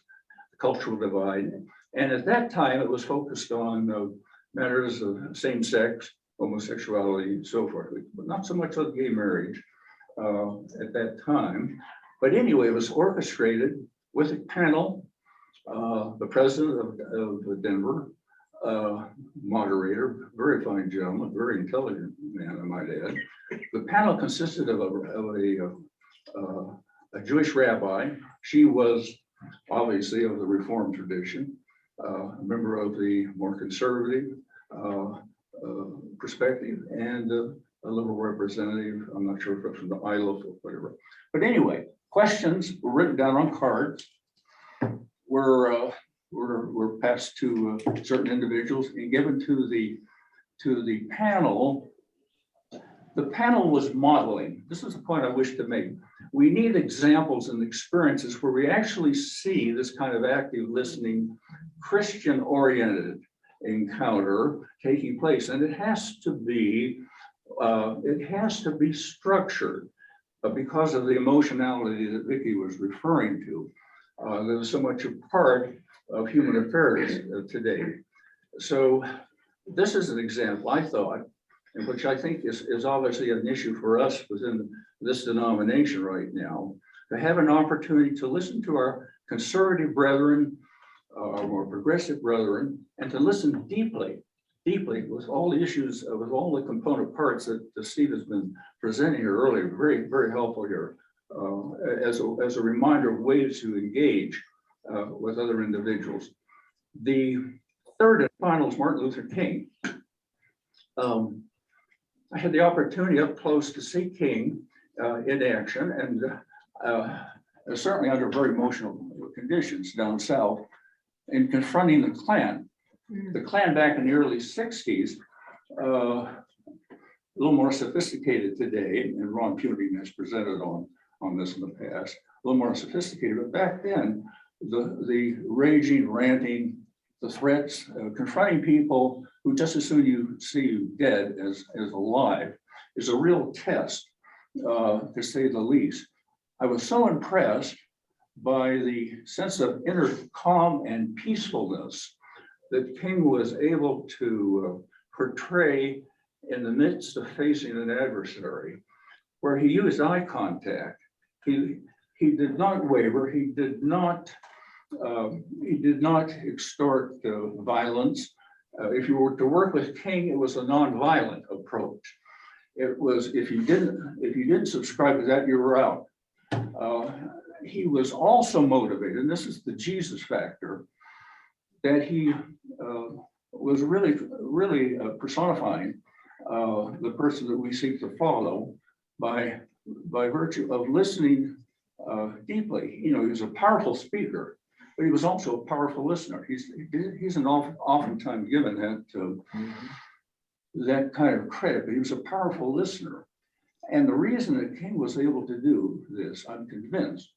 cultural divide. And at that time, it was focused on matters of same-sex, homosexuality, and so forth, but not so much of gay marriage at that time. But anyway, it was orchestrated with a panel, the president of Denver, moderator, very fine gentleman, very intelligent man, I might add. The panel consisted of a Jewish rabbi. She was obviously of the Reformed tradition, a member of the more conservative perspective, and a liberal representative. I'm not sure if it's from the ILO or whatever. But anyway, questions were written down on cards, were passed to certain individuals and given to the panel. The panel was modeling. This is the point I wish to make. We need examples and experiences where we actually see this kind of active listening, Christian-oriented encounter taking place, and it has to be structured because of the emotionality that Vicki was referring to. That is so much a part of human affairs today. So this is an example, I thought, and which I think is obviously an issue for us within this denomination right now, to have an opportunity to listen to our conservative brethren, our more progressive brethren, and to listen deeply with all the issues, with all the component parts that Steve has been presenting here earlier. Very, very helpful here as a reminder of ways to engage with other individuals. The third and final is Martin Luther King. I had the opportunity up close to see King in action, and certainly under very emotional conditions down south, in confronting the Klan. The Klan back in the early 60s, a little more sophisticated today, and Ron Puting has presented on this in the past, a little more sophisticated, but back then, the raging, ranting, the threats, confronting people who just as soon you see you dead as alive is a real test, to say the least. I was so impressed by the sense of inner calm and peacefulness that King was able to portray in the midst of facing an adversary, where he used eye contact. He did not waver. He did not extort violence. If you were to work with King, it was a nonviolent approach. It was, if you didn't subscribe to that, you were out. He was also motivated, and this is the Jesus factor, that he was really personifying the person that we seek to follow by virtue of listening deeply. You know, he was a powerful speaker, but he was also a powerful listener. He's an oftentimes given that kind of credit, but he was a powerful listener. And the reason that King was able to do this, I'm convinced,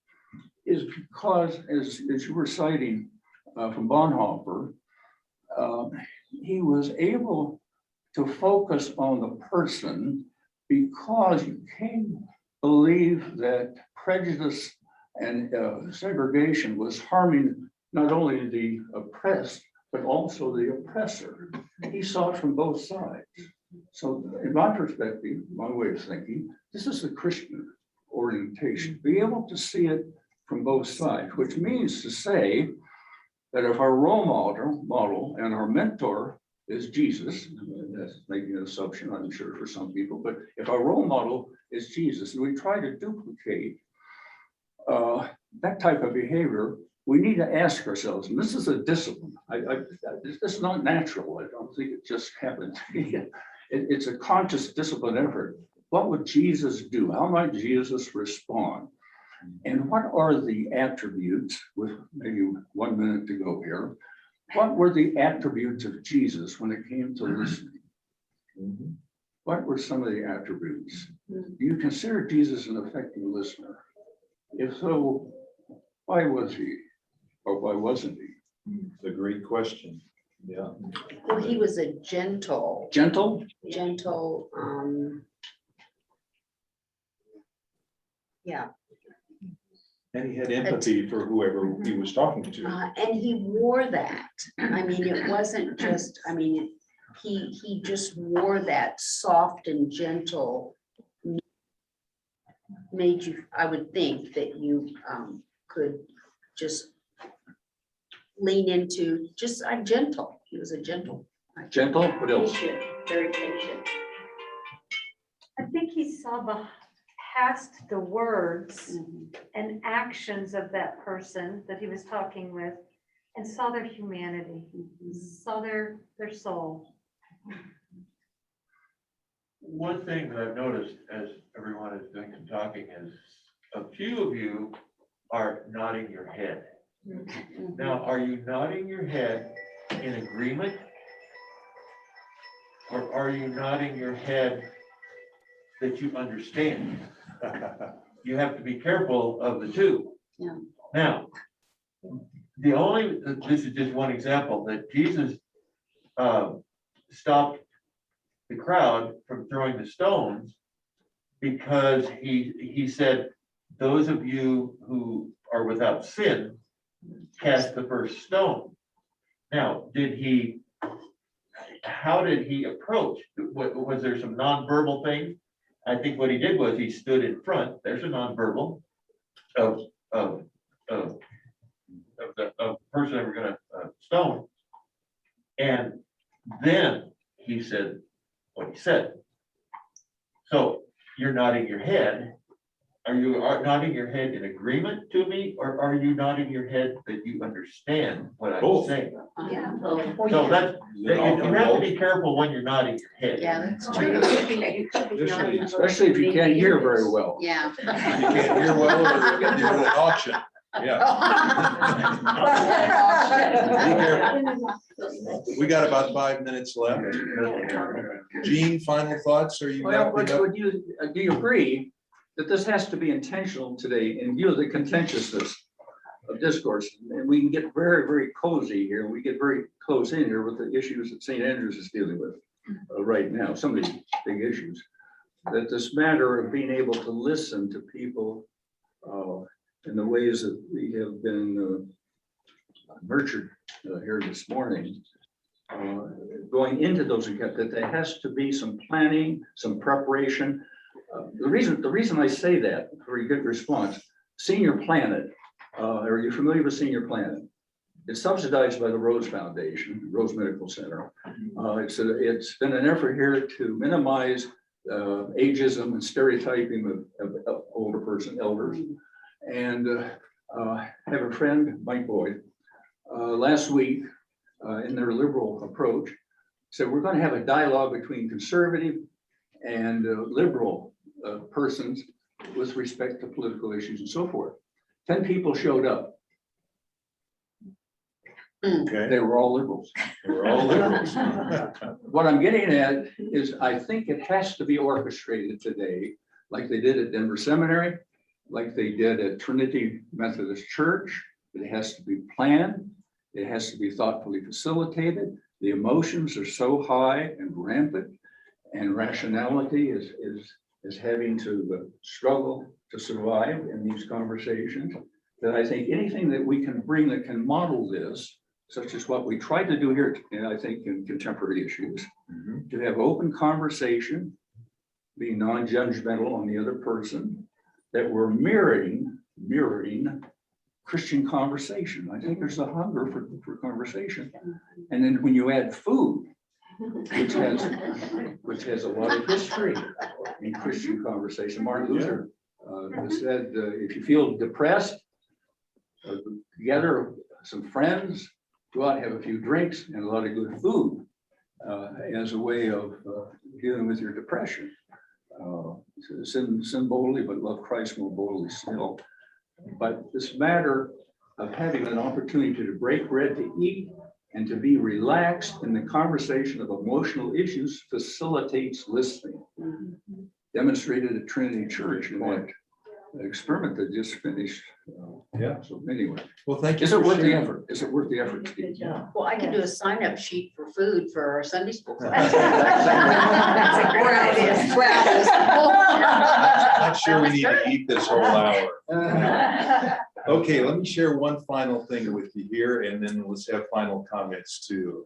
is because, as you were citing from Bonhoeffer, he was able to focus on the person because King believed that prejudice and segregation was harming not only the oppressed, but also the oppressor. He saw it from both sides. So in my perspective, my way of thinking, this is the Christian orientation, be able to see it from both sides, which means to say that if our role model and our mentor is Jesus, that's making an assumption, I'm sure for some people, but if our role model is Jesus and we try to duplicate that type of behavior, we need to ask ourselves, and this is a discipline. It's not natural. I don't think it just happens. It's a conscious discipline effort. What would Jesus do? How might Jesus respond? And what are the attributes, with maybe 1 minute to go here, what were the attributes of Jesus when it came to listening? What were some of the attributes? Do you consider Jesus an effective listener? If so, why was he? Or why wasn't he? It's a great question. Yeah. Well, he was a gentle, yeah. And he had empathy for whoever he was talking to. And he wore that. I mean, it wasn't just, I mean, he just wore that soft and gentle, made you, I would think that you could just lean into just gentle. He was a gentle. Gentle, what else? Patient, very patient. he saw past the words and actions of that person that he was talking with and saw their humanity, saw their soul. One thing that I've noticed as everyone is doing some talking is a few of you are nodding your head. Now, are you nodding your head in agreement? Or are you nodding your head that you understand? You have to be careful of the two. Yeah. Now, this is just one example, that Jesus stopped the crowd from throwing the stones because he said, those of you who are without sin, cast the first stone. Now, how did he approach? Was there some nonverbal things? I think what he did was he stood in front. There's a nonverbal of the person that we're gonna stone. And then he said what he said. So you're nodding your head. Are you nodding your head in agreement to me, or are you nodding your head that you understand what I'm Both. saying? Yeah. So that's, you have to be careful when you're nodding your head. Yeah, that's true. Especially if you can't hear very well. Yeah. You can't hear well, or you're at an auction. Yeah. We got about 5 minutes left. Gene, final thoughts? Are you? Well, wrapping up? do you agree that this has to be intentional today in view of the contentiousness of discourse? And we can get very, very cozy here. We get very close in here with the issues that St. Andrews is dealing with right now, some of these big issues. That this matter of being able to listen to people in the ways that we have been nurtured here this morning, going into those, that there has to be some planning, some preparation. The reason I say that, very good response, Senior Planet, are you familiar with Senior Planet? It's subsidized by the Rose Foundation, Rose Medical Center. It's been an effort here to minimize ageism and stereotyping of older elders. And I have a friend, Mike Boyd, last week in their liberal approach, said we're going to have a dialogue between conservative and liberal persons with respect to political issues and so forth. 10 people showed up. Okay. They were all liberals. They were all liberals. What I'm getting at is I think it has to be orchestrated today, like they did at Denver Seminary, like they did at Trinity Methodist Church. It has to be planned. It has to be thoughtfully facilitated. The emotions are so high and rampant, and rationality is having to struggle to survive in these conversations, that I think anything that we can bring that can model this, such as what we tried to do here, I think in contemporary issues, to have open conversation, be non-judgmental on the other person, that we're mirroring Christian conversation. I think there's a hunger for conversation. And then when you add food, which has a lot of history in Christian conversation. Martin Luther said, if you feel depressed, gather some friends, go out and have a few drinks and a lot of good food as a way of dealing with your depression. Sin boldly, but love Christ more boldly still. But this matter of having an opportunity to break bread, to eat, and to be relaxed in the conversation of emotional issues facilitates listening. Demonstrated at Trinity Church in that experiment that just finished. Yeah. So anyway. Well, thank you. Is it worth the effort? Is it worth the effort, Steve? Well, I could do a sign-up sheet for food for our Sunday school class. That's a great idea. Not sure we need to eat this whole hour. Okay, let me share one final thing with you here, and then let's have final comments too.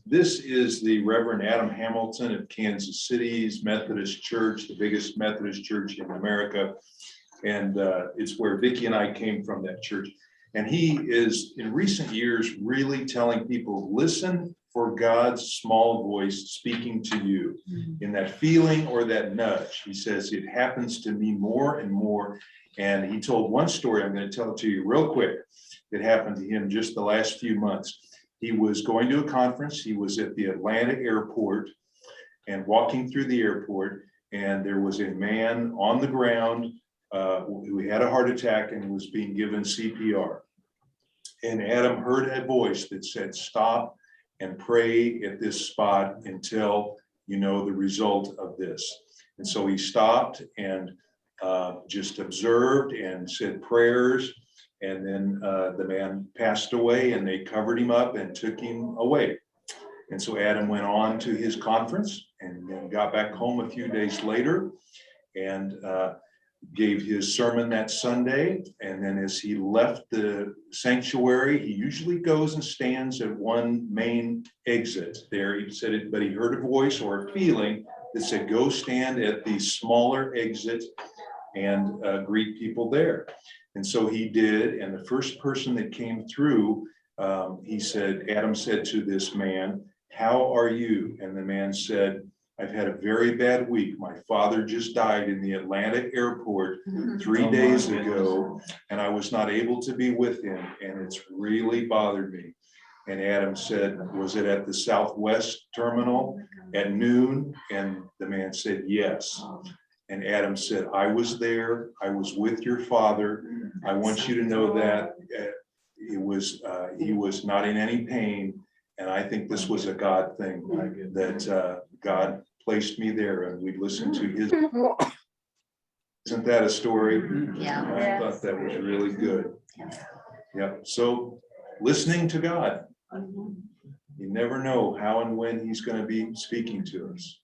This is the Reverend Adam Hamilton of Kansas City's Methodist Church, the biggest Methodist church in America. And it's where Vicki and I came from, that church. And he is, in recent years, really telling people, listen for God's small voice speaking to you in that feeling or that nudge. He says, it happens to me more and more. And he told one story, I'm going to tell it to you real quick. It happened to him just the last few months. He was going to a conference. He was at the Atlanta airport and walking through the airport, and there was a man on the ground who had a heart attack and was being given CPR. And Adam heard a voice that said, stop and pray at this spot until you know the result of this. And so he stopped and just observed and said prayers. And then the man passed away, and they covered him up and took him away. And so Adam went on to his conference and then got back home a few days later and gave his sermon that Sunday. And then as he left the sanctuary, he usually goes and stands at one main exit there. He said it, but he heard a voice or a feeling that said, go stand at the smaller exit and greet people there. And so he did. And the first person that came through, he said, Adam said to this man, how are you? And the man said, I've had a very bad week. My father just died in the Atlanta airport 3 days ago, and I was not able to be with him, and it's really bothered me. And Adam said, was it at the Southwest terminal at noon? And the man said, yes. And Adam said, I was there. I was with your father. I want you to know that he was not in any pain. And I think this was a God thing, that God placed me there, and we listened to his. Isn't that a story? Yeah. I thought that was really good. Yeah. So listening to God, you never know how and when he's going to be speaking to us.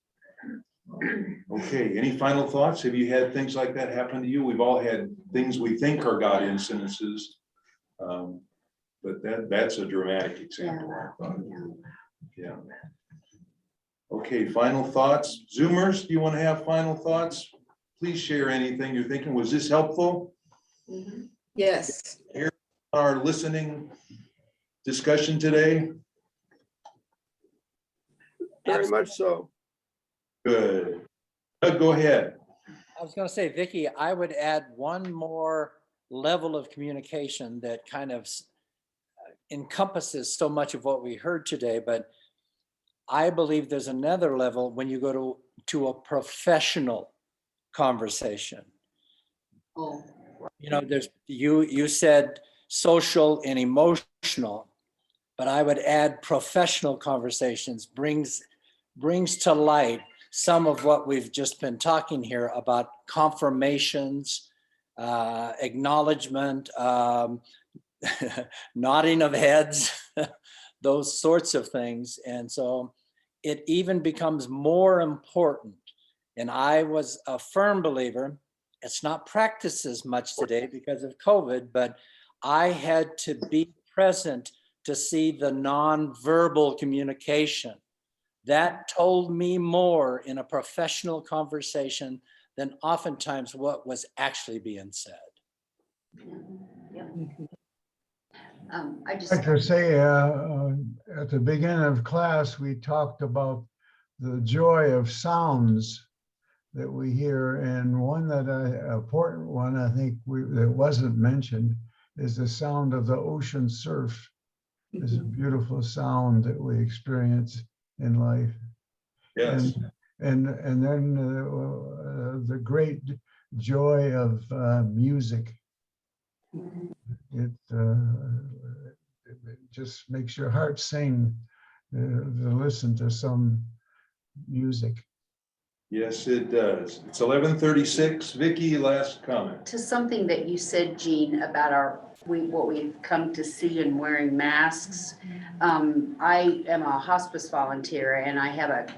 Okay. Any final thoughts? Have you had things like that happen to you? We've all had things we think are God incidences. But that's a dramatic example. I thought. Yeah. Okay, final thoughts. Zoomers, do you want to have final thoughts? Please share anything you're thinking. Was this helpful? Yes. Here, our listening discussion today. Very much so. Good. Doug, go ahead. I was going to say, Vicki, I would add one more level of communication that kind of encompasses so much of what we heard today, but I believe there's another level when you go to a professional conversation. Oh. You know, there's you said social and emotional, but I would add professional conversations brings to light some of what we've just been talking here about confirmations, acknowledgement, nodding of heads, those sorts of things. And so it even becomes more important. And I was a firm believer, it's not practiced as much today because of COVID, but I had to be present to see the nonverbal communication. That told me more in a professional conversation than oftentimes what was actually being said. I just like to say, at the beginning of class, we talked about the joy of sounds that we hear, and one important one I think that wasn't mentioned is the sound of the ocean surf. It's a beautiful sound that we experience in life. Yes. And then the great joy of music. It just makes your heart sing to listen to some music. Yes, it does. It's 11:36. Vicki, last comment. to something that you said, Jean, about what we've come to see in wearing masks. I am a hospice volunteer, and I have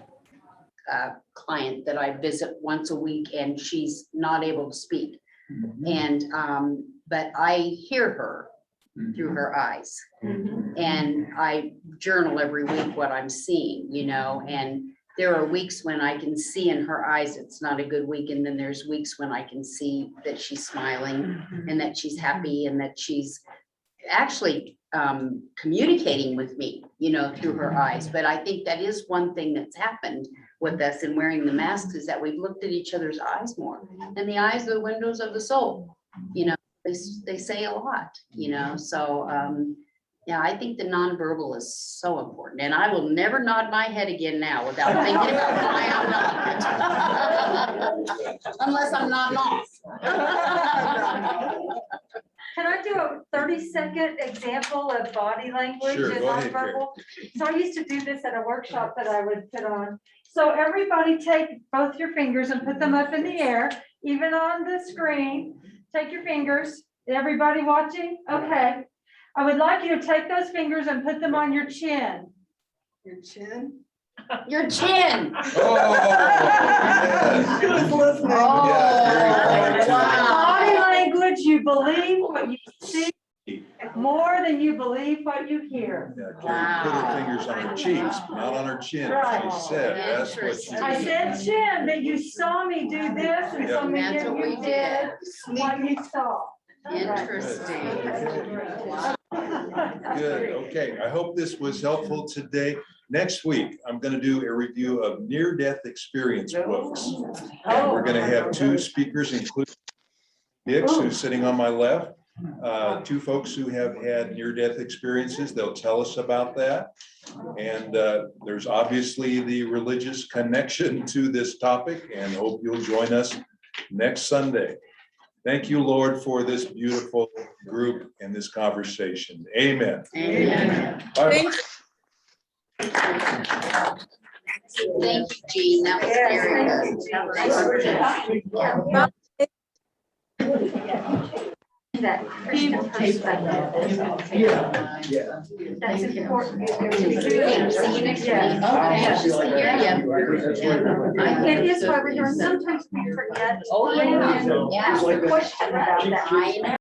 a client that I visit once a week, and she's not able to speak. And but I hear her through her eyes, and I journal every week what I'm seeing, you know, and there are weeks when I can see in her eyes it's not a good week, and then there's weeks when I can see that she's smiling and that she's happy and that she's actually communicating with me, you know, through her eyes. But I think that is one thing that's happened with us in wearing the masks, is that we've looked at each other's eyes more. And the eyes are the windows of the soul, you know, they say a lot, you know, so yeah, I think the nonverbal is so important. And I will never nod my head again now without thinking about why I'm nodding. Unless I'm nodding off. Can I do a 30-second example of body language Sure, and go ahead, Karen. nonverbal? So I used to do this at a workshop that I would put on. So everybody take both your fingers and put them up in the air, even on the screen. Take your fingers. Everybody watching? Okay. I would like you to take those fingers and put them on your chin. Your chin? Your chin. Oh, yes. She was listening. Yeah, very Body language, you believe what you see more than you believe what you hear. Yeah, Karen put her fingers on her cheeks, not on her chin. Right. She said, that's what she. Interesting. I said chin, but you saw me do this and so many That's of what we you did what you saw. Interesting. Good, okay. I hope this was helpful today. Next week, I'm gonna do a review of near-death experience books. And we're gonna have two speakers, including Dix, who's sitting on my left. Two folks who have had near-death experiences. They'll tell us about that. And there's obviously the religious connection to this topic, and hope you'll join us next Sunday. Thank you, Lord, for this beautiful group and this conversation. Amen. Amen. Bye. Thank you, Jean. That was very good. That Christian perspective. Yeah. That's important. See you next week. Yeah. Okay, just to hear you. It is why we're here. Sometimes we forget. Oh, yeah. And ask a question about that. I know.